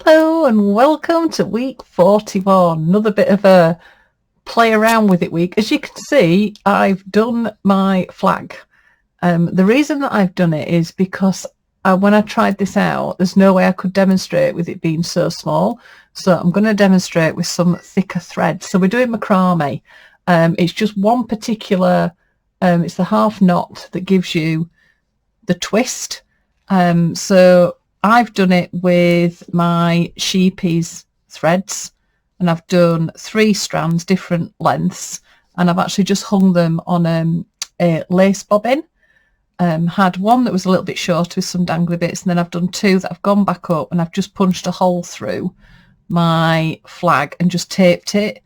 Hello and welcome to week 41. Another bit of a play around with it week. As you can see, I've done my flag. The reason that I've done it is because when I tried this out, there's no way I could demonstrate with it being so small. So I'm going to demonstrate with some thicker thread. So we're doing macrame. It's just one particular, it's the half knot that gives you the twist. So I've done it with my sheepies threads, and I've done 3 strands, different lengths, and I've actually just hung them on a lace bobbin. Had one that was a little bit shorter with some dangly bits, and then I've done 2 that I've gone back up, and I've just punched a hole through my flag and just taped it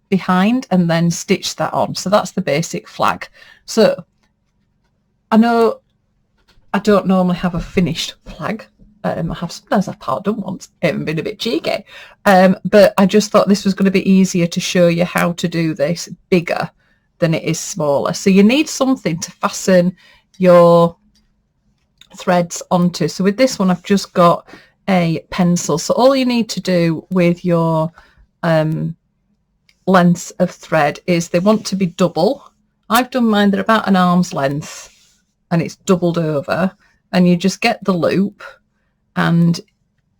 behind and then stitched that on. So that's the basic flag. So I know I don't normally have a finished flag. Sometimes I've part done once, been a bit cheeky, but I just thought this was going to be easier to show you how to do this bigger than it is smaller. So you need something to fasten your threads onto. So with this one, I've just got a pencil. So all you need to do with your lengths of thread is they want to be double. I've done mine, they're about an arm's length, and it's doubled over, and you just get the loop and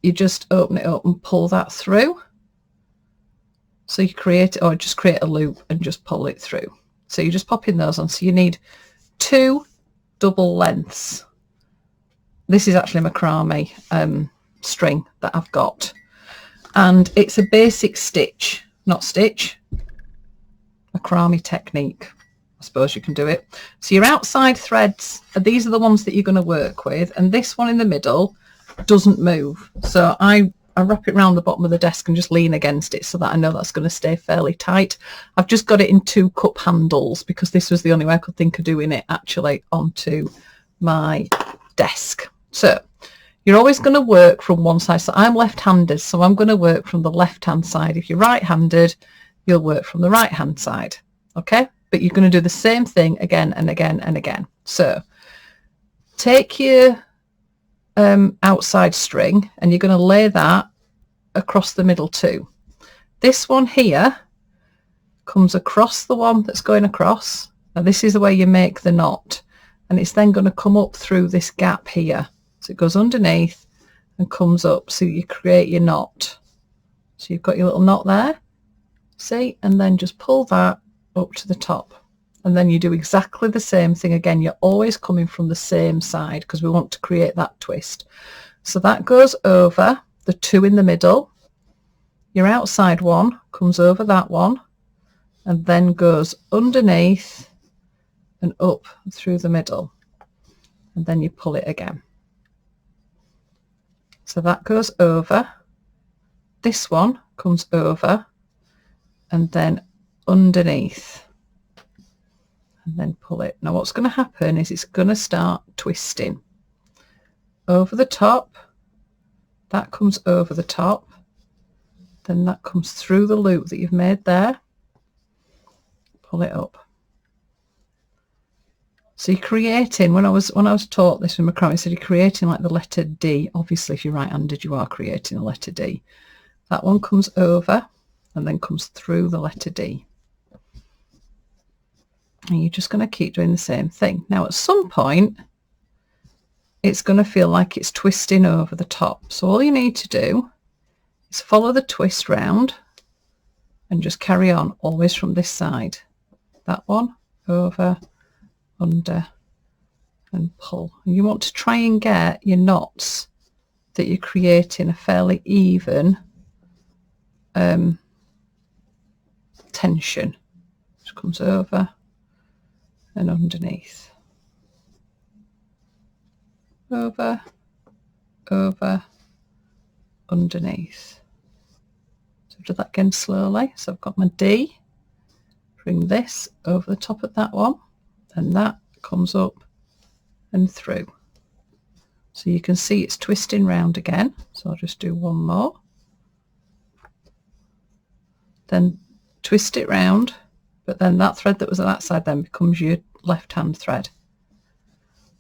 you just open it up and pull that through. So you create, or just create a loop and just pull it through. So you're just popping those on. So you need 2 double lengths. This is actually macrame string that I've got, and it's a basic stitch, not stitch, macrame technique, I suppose you can do it. So your outside threads, these are the ones that you're going to work with, and this one in the middle doesn't move. So I wrap it around the bottom of the desk and just lean against it so that I know that's going to stay fairly tight. I've just got it in 2 cup handles because this was the only way I could think of doing it actually onto my desk. So you're always going to work from one side. So I'm left-handed, so I'm going to work from the left-hand side. If you're right-handed, you'll work from the right-hand side. Okay? But you're going to do the same thing again and again and again. So take your outside string and you're going to lay that across the middle too. This one here comes across the one that's going across. Now this is the way you make the knot, and it's then going to come up through this gap here. So it goes underneath and comes up, so you create your knot. So you've got your little knot there, see, and then just pull that up to the top, and then you do exactly the same thing again. You're always coming from the same side because we want to create that twist. So that goes over the 2 in the middle. Your outside one comes over that one and then goes underneath and up through the middle, and then you pull it again. So that goes over, this one comes over and then underneath, and then pull it. Now what's going to happen is it's going to start twisting over the top. That comes over the top, then that comes through the loop that you've made there, pull it up. So you're creating, when I was taught this with macrame, I said you're creating like the letter D. Obviously if you're right-handed you are creating a letter D. That one comes over and then comes through the letter D. And you're just going to keep doing the same thing. Now at some point it's going to feel like it's twisting over the top. So all you need to do is follow the twist round and just carry on always from this side. That one, over, under, and pull. And you want to try and get your knots that you're creating a fairly even tension. Which comes over and underneath, over, over, underneath. So do that again slowly. So I've got my D, bring this over the top of that one, and that comes up and through. So you can see it's twisting round again. So I'll just do one more, then twist it round, but then that thread that was on that side then becomes your left hand thread.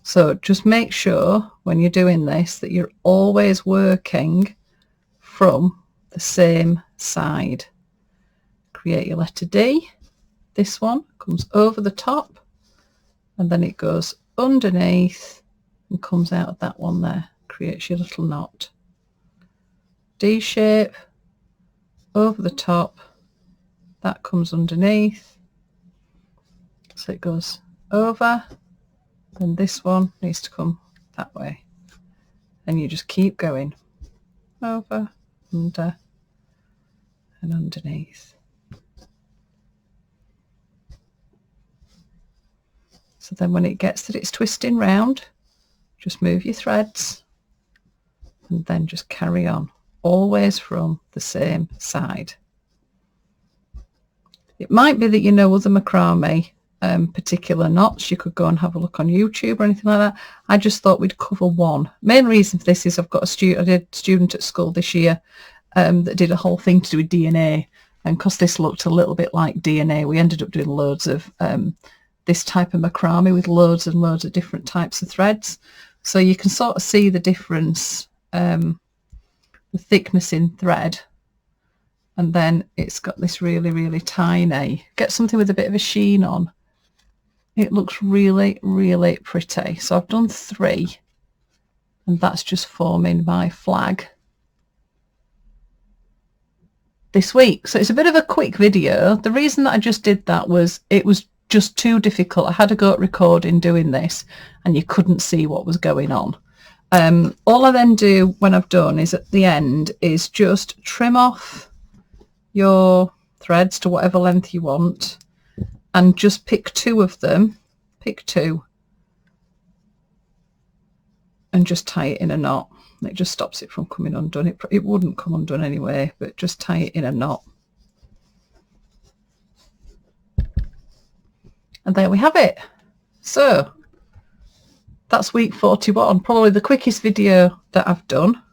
So just make sure when you're doing this that you're always working from the same side. Create your letter D. This one comes over the top and then it goes underneath and comes out of that one there. Creates your little knot. D shape, over the top, that comes underneath. So it goes over, and this one needs to come that way. And you just keep going over, under, and underneath. So then when it gets that it's twisting round, just move your threads and then just carry on, always from the same side. It might be that you know other macrame particular knots. You could go and have a look on YouTube or anything like that. I just thought we'd cover one. Main reason for this is I've got a student at school this year that did a whole thing to do with DNA, and because this looked a little bit like DNA, we ended up doing loads of this type of macrame with loads and loads of different types of threads. So you can sort of see the difference, the thickness in thread. And then it's got this really, really tiny, get something with a bit of a sheen on. It looks really, really pretty. So I've done 3, and that's just forming my flag this week. So it's a bit of a quick video. The reason that I just did that was it was just too difficult. I had to go at recording doing this and you couldn't see what was going on. All I then do when I've done is at the end is just trim off your threads to whatever length you want and just pick 2 of them, pick 2 and just tie it in a knot. It just stops it from coming undone. It wouldn't come undone anyway, but just tie it in a knot. And there we have it. So that's week 41, probably the quickest video that I've done.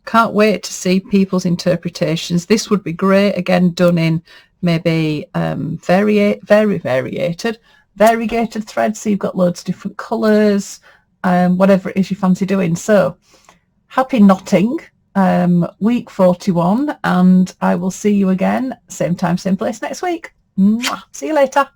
Can't wait to see people's interpretations. This would be great, again, done in maybe variegated threads, so you've got loads of different colours, whatever it is you fancy doing. So happy knotting, week 41, and I will see you again, same time, same place next week. Mwah. See you later.